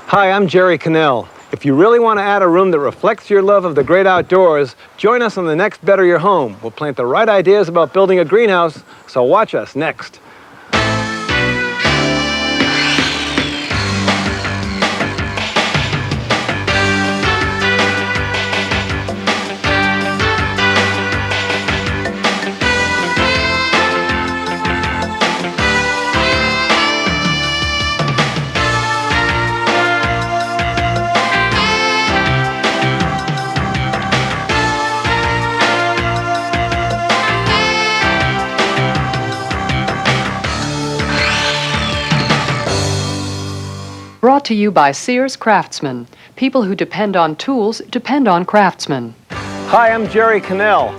Hi, I'm Jerry Cannell. If you really want to add a room that reflects your love of the great outdoors, join us on the next Better Your Home. We'll plant the right ideas about building a greenhouse, so watch us next. Brought to you by Sears Craftsman. People who depend on tools depend on craftsmen. Hi, I'm Jerry Cannell.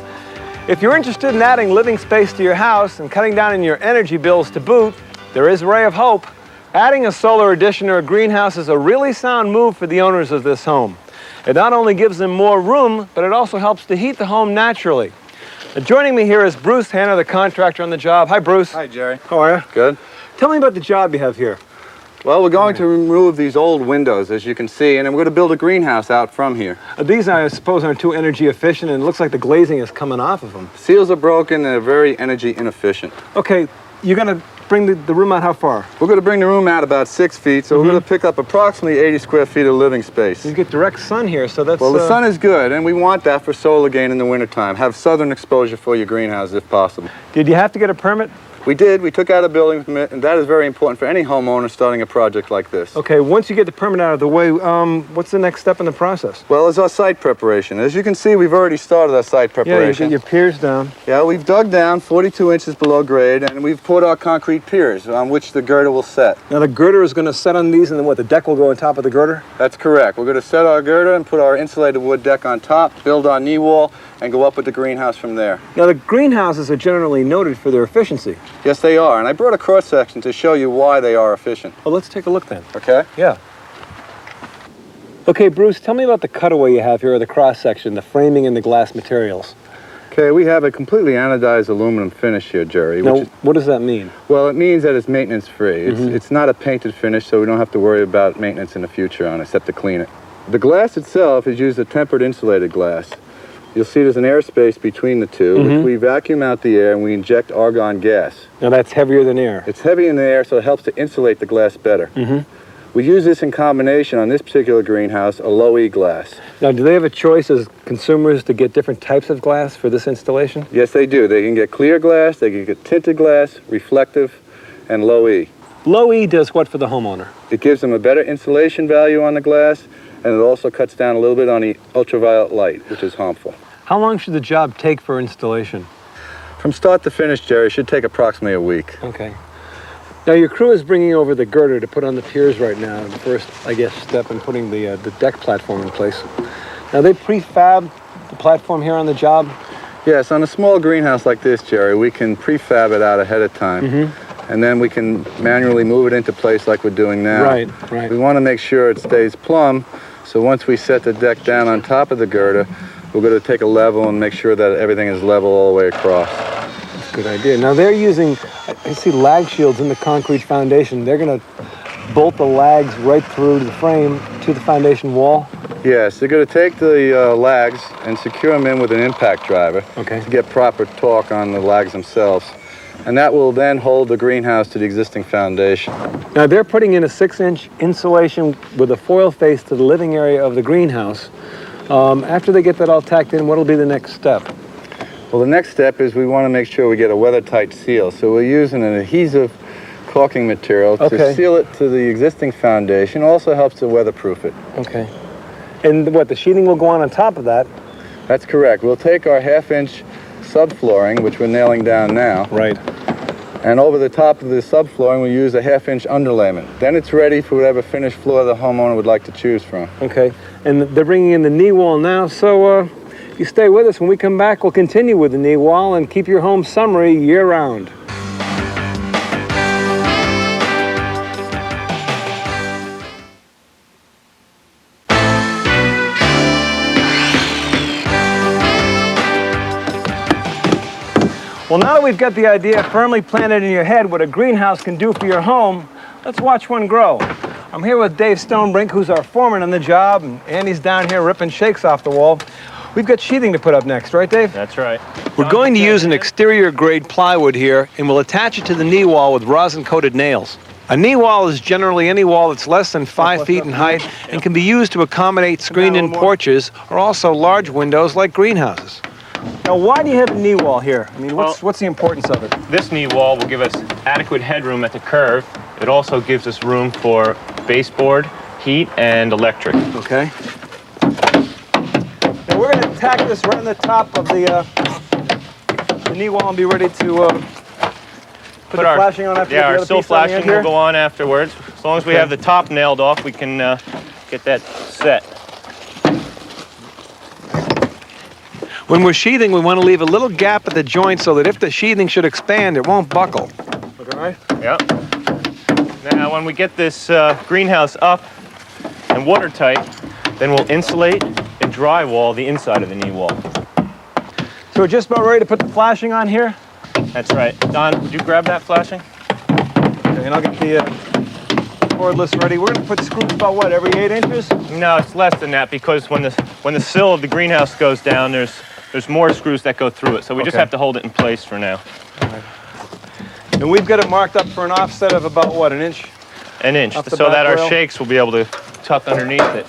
If you're interested in adding living space to your house and cutting down on your energy bills to boot, there is a ray of hope. Adding a solar addition or a greenhouse is a really sound move for the owners of this home. It not only gives them more room, but it also helps to heat the home naturally. Joining me here is Bruce Hanna, the contractor on the job. Hi, Bruce. Hi, Jerry. How are you? Good. Tell me about the job you have here. Well, we're going to remove these old windows, as you can see, and then we're going to build a greenhouse out from here. These, I suppose, aren't too energy efficient, and it looks like the glazing is coming off of them. Seals are broken and they're very energy inefficient. Okay, you're going to bring the room out how far? We're going to bring the room out about 6 feet, so we're going to pick up approximately 80 square feet of living space. You get direct sun here, so that's... Well, the sun is good, and we want that for solar gain in the wintertime. Have southern exposure for your greenhouse if possible. Did you have to get a permit? We did. We took out a building permit, and that is very important for any homeowner starting a project like this. Okay, once you get the permit out of the way, what's the next step in the process? Well, it's our site preparation. As you can see, we've already started our site preparation. Yeah, you get your piers down. Yeah, we've dug down 42 inches below grade, and we've poured our concrete piers on which the girder will set. Now, the girder is going to set on these, and then what, the deck will go on top of the girder? That's correct. We're going to set our girder and put our insulated wood deck on top, build our knee wall, and go up with the greenhouse from there. Now, the greenhouses are generally noted for their efficiency. Yes, they are, and I brought a cross-section to show you why they are efficient. Well, let's take a look then. Okay? Yeah. Okay, Bruce, tell me about the cutaway you have here, or the cross-section, the framing and the glass materials. Okay, we have a completely anodized aluminum finish here, Jerry. Now, what does that mean? Well, it means that it's maintenance-free. It's not a painted finish, so we don't have to worry about maintenance in the future on it, except to clean it. The glass itself is used as tempered insulated glass. You'll see there's an airspace between the two, which we vacuum out the air and we inject argon gas. Now, that's heavier than air. It's heavy in the air, so it helps to insulate the glass better. We use this in combination on this particular greenhouse, a low-E glass. Now, do they have a choice as consumers to get different types of glass for this installation? Yes, they do. They can get clear glass, they can get tinted glass, reflective, and low-E. Low-E does what for the homeowner? It gives them a better insulation value on the glass, and it also cuts down a little bit on the ultraviolet light, which is harmful. How long should the job take for installation? From start to finish, Jerry, it should take approximately a week. Okay. Now, your crew is bringing over the girder to put on the piers right now, the first, I guess, step in putting the deck platform in place. Now, they prefab the platform here on the job? Yes, on a small greenhouse like this, Jerry, we can prefab it out ahead of time. And then we can manually move it into place like we're doing now. Right, right. We want to make sure it stays plumb, so once we set the deck down on top of the girder, we're going to take a level and make sure that everything is level all the way across. That's a good idea. Now, they're using, I see lag shields in the concrete foundation. They're going to bolt the lags right through the frame to the foundation wall? Yes, they're going to take the lags and secure them in with an impact driver to get proper torque on the lags themselves. And that will then hold the greenhouse to the existing foundation. Now, they're putting in a 6-inch insulation with a foil face to the living area of the greenhouse. After they get that all tacked in, what will be the next step? Well, the next step is we want to make sure we get a weather-tight seal. So we're using an adhesive caulking material to seal it to the existing foundation. Also helps to weatherproof it. Okay. And what, the sheeting will go on top of that? That's correct. We'll take our 1/2-inch subflooring, which we're nailing down now. Right. And over the top of the subflooring, we use a 1/2-inch underlayment. Then it's ready for whatever finished floor the homeowner would like to choose from. Okay. And they're bringing in the knee wall now, so if you stay with us, when we come back, we'll continue with the knee wall and keep your home summery year-round. Well, now that we've got the idea firmly planted in your head what a greenhouse can do for your home, let's watch one grow. I'm here with Dave Stonebrink, who's our foreman on the job, and Andy's down here ripping shakes off the wall. We've got sheathing to put up next, right, Dave? That's right. We're going to use an exterior-grade plywood here, and we'll attach it to the knee wall with rosin-coated nails. A knee wall is generally any wall that's less than 5 feet in height and can be used to accommodate screened-in porches or also large windows like greenhouses. Now, why do you have a knee wall here? I mean, what's the importance of it? This knee wall will give us adequate headroom at the curve. It also gives us room for baseboard, heat, and electric. Okay. Now, we're going to tack this right on the top of the knee wall and be ready to put our flashing on after our sill flashing will go on afterwards. As long as we have the top nailed off, we can get that set. When we're sheathing, we want to leave a little gap at the joint so that if the sheathing should expand, it won't buckle. Okay. Yep. Now, when we get this greenhouse up and watertight, then we'll insulate and drywall the inside of the knee wall. So we're just about ready to put the flashing on here? That's right. Don, would you grab that flashing? Okay, and I'll get the cordless ready. We're going to put screws about, what, every 8 inches? No, it's less than that because when the sill of the greenhouse goes down, there's more screws that go through it. So we just have to hold it in place for now. All right. And we've got it marked up for an offset of about, what, an inch? An inch, so that our shakes will be able to tuck underneath it.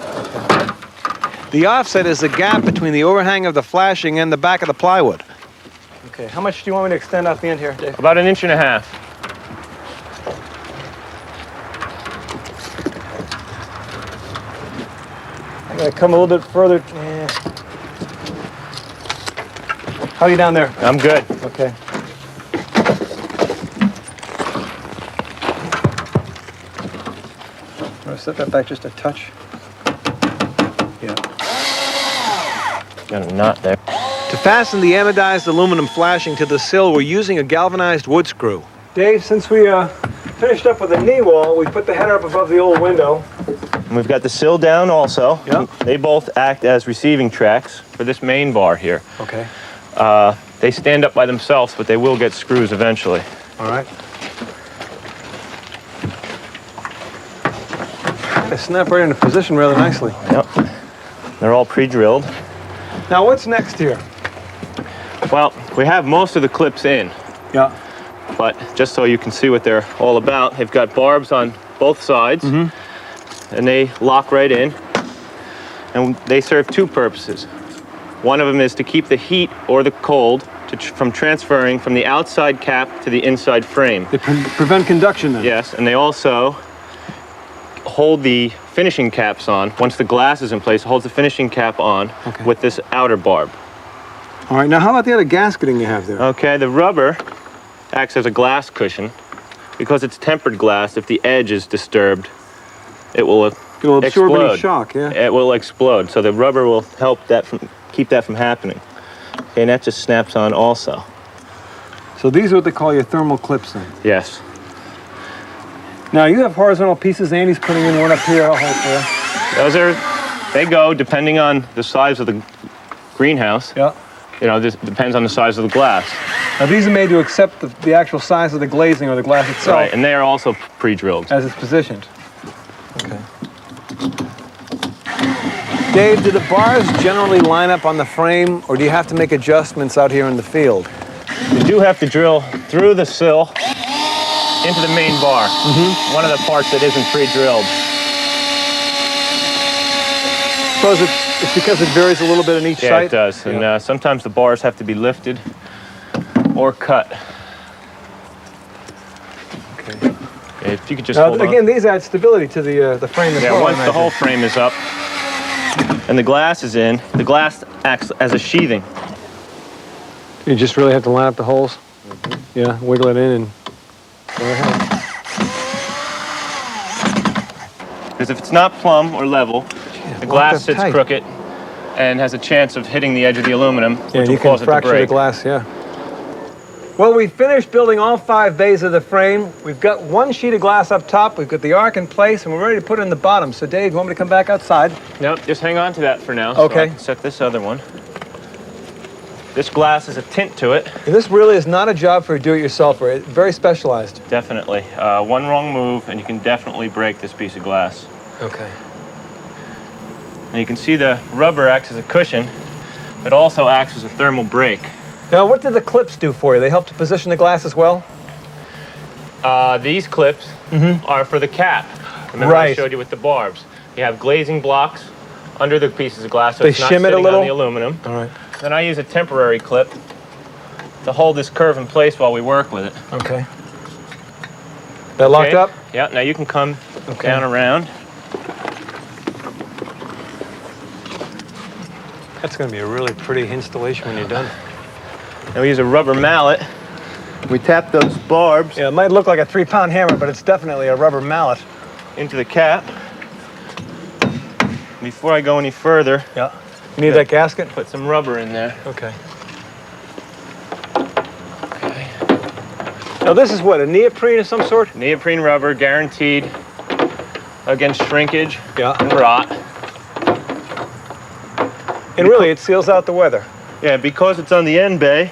The offset is the gap between the overhang of the flashing and the back of the plywood. Okay, how much do you want me to extend off the end here, Dave? About 1.5 inches. I'm going to come a little bit further. Yeah. How are you down there? I'm good. Okay. I'm going to set that back just a touch. Yeah. Got a knot there. To fasten the anodized aluminum flashing to the sill, we're using a galvanized wood screw. Dave, since we finished up with the knee wall, we put the header up above the old window. And we've got the sill down also. Yep. They both act as receiving tracks for this main bar here. Okay. They stand up by themselves, but they will get screws eventually. All right. They snap right into position rather nicely. Yep. They're all pre-drilled. Now, what's next here? Well, we have most of the clips in. Yeah. But just so you can see what they're all about, they've got barbs on both sides, and they lock right in. And they serve two purposes. One of them is to keep the heat or the cold from transferring from the outside cap to the inside frame. They prevent conduction then? Yes, and they also hold the finishing caps on. Once the glass is in place, it holds the finishing cap on with this outer barb. All right, now how about the other gasketing you have there? Okay, the rubber acts as a glass cushion. Because it's tempered glass, if the edge is disturbed, it will absorb explode. any shock, yeah. It will explode, so the rubber will help keep that from happening. Okay, and that just snaps on also. So these are what they call your thermal clips then? Yes. Now you have horizontal pieces. Andy's putting in one up here, I'll hold there. They go depending on the size of the greenhouse. Yeah. You know, this depends on the size of the glass. Now these are made to accept the actual size of the glazing or the glass itself. Right, and they are also pre-drilled. As it's positioned. Okay. Dave, do the bars generally line up on the frame, or do you have to make adjustments out here in the field? You do have to drill through the sill into the main bar. One of the parts that isn't pre-drilled. Suppose it's because it varies a little bit in each site? Yeah, it does. Yeah. And sometimes the bars have to be lifted or cut. Okay. If you could just hold on. Again, these add stability to the frame as well. Yeah, once the whole frame is up and the glass is in, the glass acts as a sheathing. You just really have to line up the holes? Yeah, wiggle it in and go ahead. Because if it's not plumb or level, the glass sits crooked and has a chance of hitting the edge of the aluminum, which will cause it to break. Fracture the glass, yeah. Well, we finished building all 5 bays of the frame. We've got one sheet of glass up top, we've got the arc in place, and we're ready to put it in the bottom. So Dave, you want me to come back outside? Nope, just hang on to that for now. Okay. So I can set this other one. This glass is a tint to it. And this really is not a job for a do-it-yourselfer. It's very specialized. Definitely. One wrong move and you can definitely break this piece of glass. Okay. And you can see the rubber acts as a cushion. It also acts as a thermal break. Now, what did the clips do for you? They help to position the glass as well? These clips are for the cap. Remember I showed you with the barbs. You have glazing blocks under the pieces of glass so it's not sitting on the aluminum. All right. Then I use a temporary clip to hold this curve in place while we work with it. Okay. That locked up? Yeah, now you can come down around. That's going to be a really pretty installation when you're done. Now we use a rubber mallet. We tap those barbs. Yeah, it might look like a 3-pound hammer, but it's definitely a rubber mallet. Into the cap. Before I go any further, yeah. You need that gasket? Put some rubber in there. Okay. Now this is what, a neoprene of some sort? Neoprene rubber, guaranteed against shrinkage and rot. And really, it seals out the weather. Yeah, because it's on the end bay,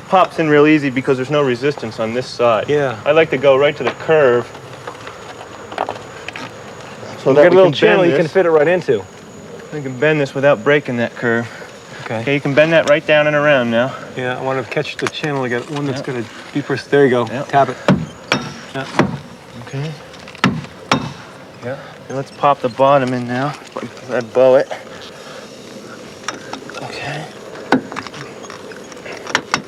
pops in real easy because there's no resistance on this side. Yeah. I like to go right to the curve. So you that get a little channel you can fit it right into. You can bend this without breaking that curve. Okay. Okay, you can bend that right down and around now. Yeah, I want to catch the channel. I got one that's going to be pressed. There you go. Tap it. Yeah. Okay. Yeah. And let's pop the bottom in now. I bow it. Okay.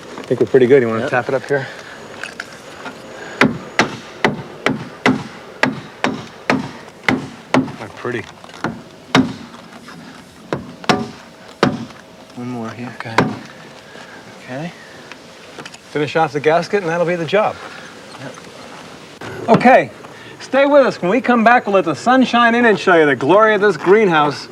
I think we're pretty good. You want to tap it up here? Oh, pretty. One more here. Okay. Okay. Finish off the gasket, and that'll be the job. Yep. Okay. Stay with us. When we come back, we'll let the sun shine in and show you the glory of this greenhouse.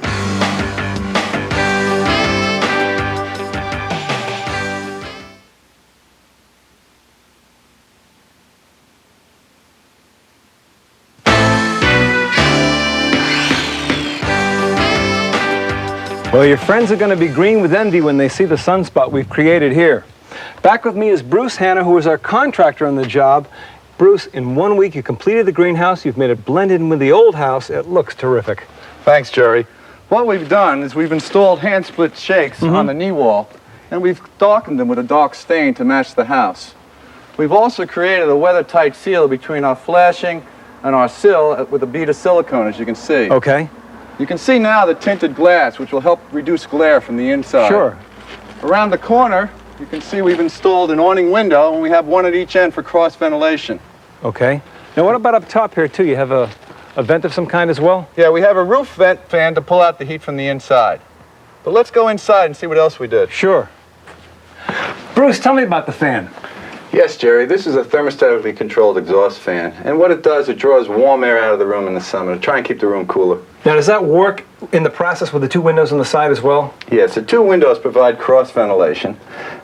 Well, your friends are going to be green with envy when they see the sunspot we've created here. Back with me is Bruce Hanna, who is our contractor on the job. Bruce, in 1 week you completed the greenhouse, you've made it blend in with the old house. It looks terrific. Thanks, Jerry. What we've done is we've installed hand-split shakes on the knee wall, and we've darkened them with a dark stain to match the house. We've also created a weather-tight seal between our flashing and our sill with a bead of silicone, as you can see. Okay. You can see now the tinted glass, which will help reduce glare from the inside. Sure. Around the corner, you can see we've installed an awning window, and we have one at each end for cross ventilation. Okay. Now what about up top here too? You have a vent of some kind as well? Yeah, we have a roof vent fan to pull out the heat from the inside. But let's go inside and see what else we did. Sure. Bruce, tell me about the fan. Yes, Jerry, this is a thermostatically controlled exhaust fan. And what it does, it draws warm air out of the room in the summer to try and keep the room cooler. Now, does that work in the process with the 2 windows on the side as well? Yes, the 2 windows provide cross ventilation.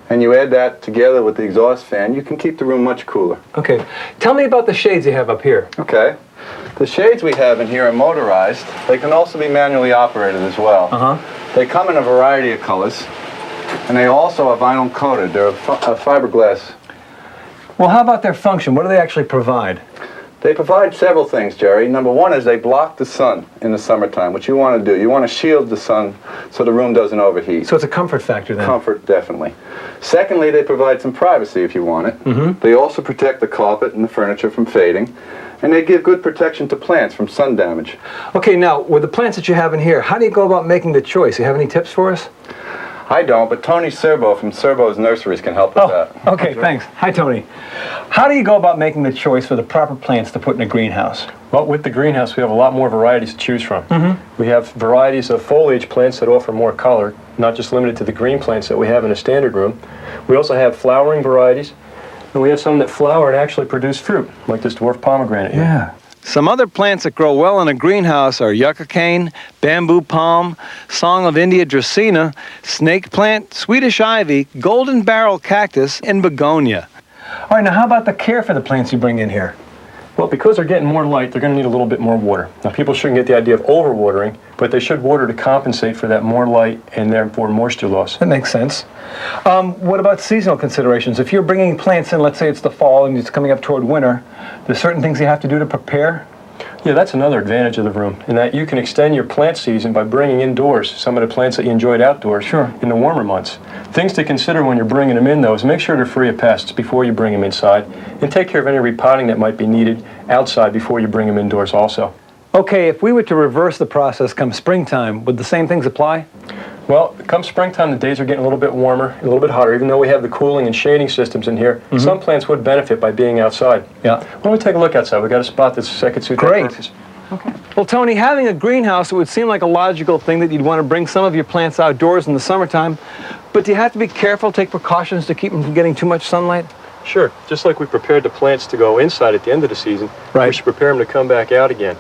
And you add that together with the exhaust fan, you can keep the room much cooler. Okay. Tell me about the shades you have up here. Okay. The shades we have in here are motorized. They can also be manually operated as well. They come in a variety of colors. And they also are vinyl coated. They're a fiberglass. Well, how about their function? What do they actually provide? They provide several things, Jerry. Number one is they block the sun in the summertime, which you want to do. You want to shield the sun so the room doesn't overheat. So it's a comfort factor then? Comfort, definitely. Secondly, they provide some privacy if you want it. They also protect the carpet and the furniture from fading. And they give good protection to plants from sun damage. Okay, now, with the plants that you have in here, how do you go about making the choice? You have any tips for us? I don't, but Tony Serbo from Serbo's Nurseries can help with that. Okay, thanks. Hi, Tony. How do you go about making the choice for the proper plants to put in a greenhouse? Well, with the greenhouse, we have a lot more varieties to choose from. We have varieties of foliage plants that offer more color, not just limited to the green plants that we have in a standard room. We also have flowering varieties, and we have some that flower and actually produce fruit, like this dwarf pomegranate here. Yeah. Some other plants that grow well in a greenhouse are yucca cane, bamboo palm, song of India dracaena, snake plant, Swedish ivy, golden barrel cactus, and begonia. All right, now how about the care for the plants you bring in here? Well, because they're getting more light, they're going to need a little bit more water. Now, people shouldn't get the idea of overwatering, but they should water to compensate for that more light and therefore moisture loss. That makes sense. What about seasonal considerations? If you're bringing plants in, let's say it's the fall and it's coming up toward winter, there's certain things you have to do to prepare? Yeah, that's another advantage of the room, in that you can extend your plant season by bringing indoors some of the plants that you enjoyed outdoors in the warmer months. Things to consider when you're bringing them in, though, is make sure they're free of pests before you bring them inside, and take care of any repotting that might be needed outside before you bring them indoors also. Okay, if we were to reverse the process come springtime, would the same things apply? Well, come springtime, the days are getting a little bit warmer, and a little bit hotter. Even though we have the cooling and shading systems in here, some plants would benefit by being outside. Yeah. Why don't we take a look outside? We've got a spot that could suit that purpose. Okay. Well, Tony, having a greenhouse, it would seem like a logical thing that you'd want to bring some of your plants outdoors in the summertime, but do you have to be careful, take precautions to keep them from getting too much sunlight? Sure. Just like we prepared the plants to go inside at the end of the season, we should prepare them to come back out again.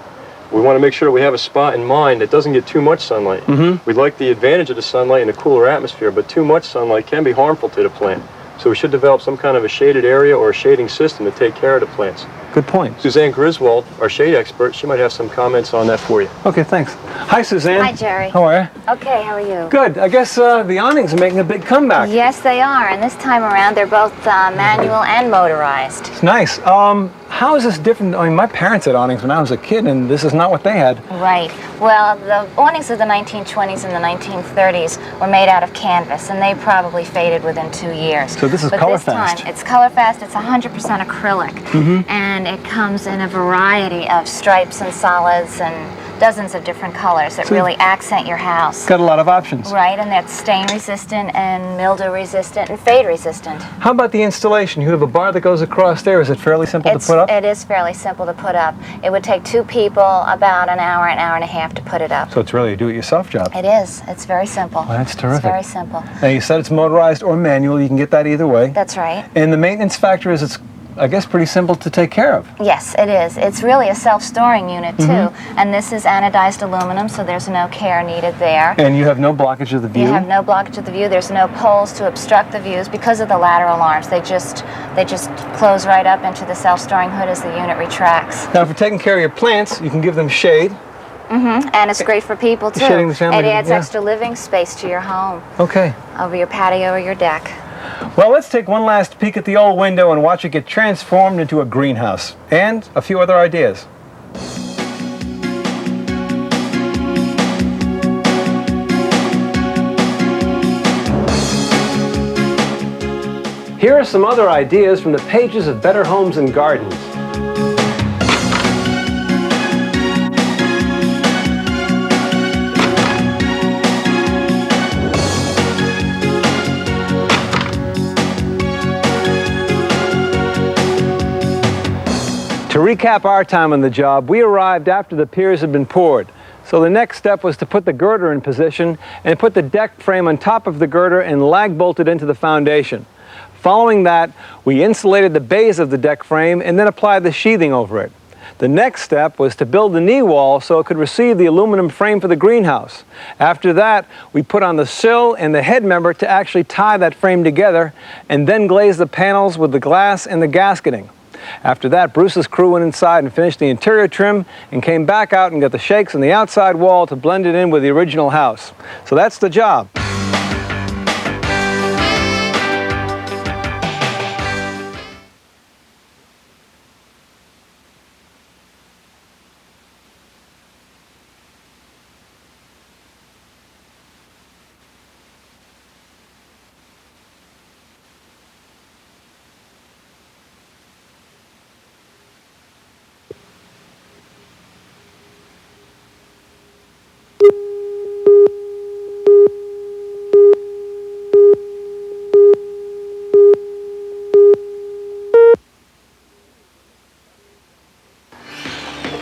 We want to make sure we have a spot in mind that doesn't get too much sunlight. We like the advantage of the sunlight in a cooler atmosphere, but too much sunlight can be harmful to the plant. So we should develop some kind of a shaded area or a shading system to take care of the plants. Good point. Suzanne Griswold, our shade expert, she might have some comments on that for you. Okay, thanks. Hi, Suzanne. Hi, Jerry. How are you? Okay, how are you? Good. I guess the awnings are making a big comeback. Yes, they are, and this time around they're both manual and motorized. It's nice. How is this different? I mean, my parents had awnings when I was a kid, and this is not what they had. Right. Well, the awnings of the 1920s and the 1930s were made out of canvas, and they probably faded within 2 years. So this is but color this fast. time, it's color fast. It's 100% acrylic, and it comes in a variety of stripes and solids and dozens of different colors that really accent your house. Got a lot of options. Right, and that's stain resistant and mildew resistant and fade resistant. How about the installation? You have a bar that goes across there. Is it fairly simple to put up? It is fairly simple to put up. It would take 2 people about an hour and a half to put it up. So it's really a do-it-yourself job. It is. It's very simple. Well, that's terrific. It's very simple. Now, you said it's motorized or manual. You can get that either way. That's right. And the maintenance factor is it's, I guess, pretty simple to take care of. Yes, it is. It's really a self-storing unit, too. And this is anodized aluminum, so there's no care needed there. And you have no blockage of the view? You have no blockage of the view. There's no poles to obstruct the views because of the lateral arms. They just close right up into the self-storing hood as the unit retracts. Now, for taking care of your plants, you can give them shade. And it's great for people, too. Shading the family, It adds yeah. extra living space to your home, Okay. over your patio or your deck. Well, let's take one last peek at the old window and watch it get transformed into a greenhouse. And a few other ideas. Here are some other ideas from the pages of Better Homes and Gardens. To recap our time on the job, we arrived after the piers had been poured. So the next step was to put the girder in position and put the deck frame on top of the girder and lag bolt it into the foundation. Following that, we insulated the bays of the deck frame and then applied the sheathing over it. The next step was to build the knee wall so it could receive the aluminum frame for the greenhouse. After that, we put on the sill and the head member to actually tie that frame together and then glaze the panels with the glass and the gasketing. After that, Bruce's crew went inside and finished the interior trim and came back out and got the shakes on the outside wall to blend it in with the original house. So that's the job.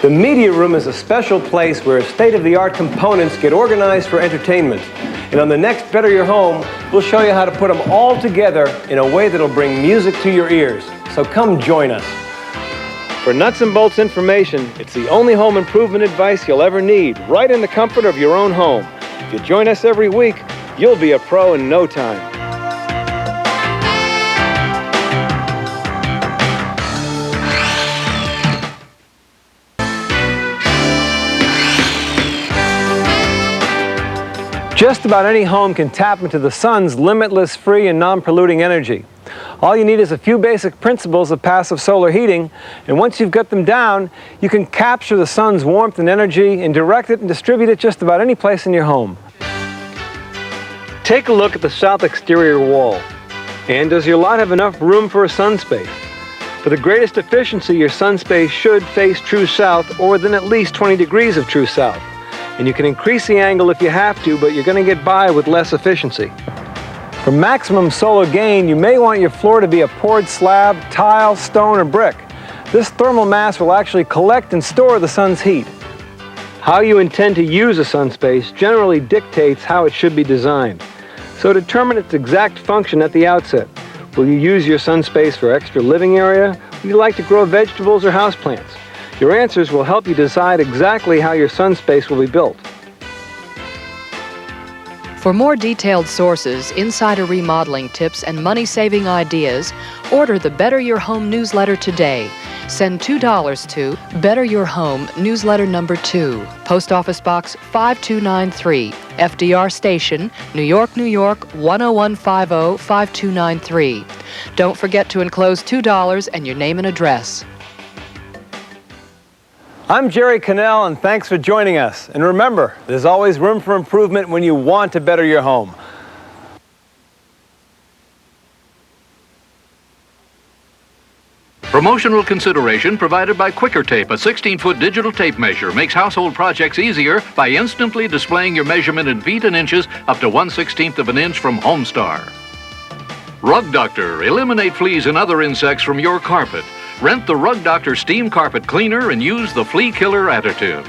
The media room is a special place where state-of-the-art components get organized for entertainment. And on the next Better Your Home, we'll show you how to put them all together in a way that'll bring music to your ears. So come join us. For nuts and bolts information, it's the only home improvement advice you'll ever need, right in the comfort of your own home. If you join us every week, you'll be a pro in no time. Just about any home can tap into the sun's limitless, free, and non-polluting energy. All you need is a few basic principles of passive solar heating, and once you've got them down, you can capture the sun's warmth and energy and direct it and distribute it just about any place in your home. Take a look at the south exterior wall. And does your lot have enough room for a sun space? For the greatest efficiency, your sun space should face true south or within at least 20 degrees of true south. And you can increase the angle if you have to, but you're going to get by with less efficiency. For maximum solar gain, you may want your floor to be a poured slab, tile, stone, or brick. This thermal mass will actually collect and store the sun's heat. How you intend to use a sun space generally dictates how it should be designed. So determine its exact function at the outset. Will you use your sun space for extra living area? Would you like to grow vegetables or houseplants? Your answers will help you decide exactly how your sun space will be built. For more detailed sources, insider remodeling tips, and money-saving ideas, order the Better Your Home newsletter today. Send $2 to Better Your Home, newsletter number 2, Post Office Box 5293, FDR Station, New York, New York 10150 5293. Don't forget to enclose $2 and your name and address. I'm Jerry Cannell, and thanks for joining us. And remember, there's always room for improvement when you want to better your home. Promotional consideration provided by Quicker Tape. A 16-foot digital tape measure makes household projects easier by instantly displaying your measurement in feet and inches up to 1/16 of an inch from Homestar. Rug Doctor. Eliminate fleas and other insects from your carpet. Rent the Rug Doctor Steam Carpet Cleaner and use the Flea Killer additive.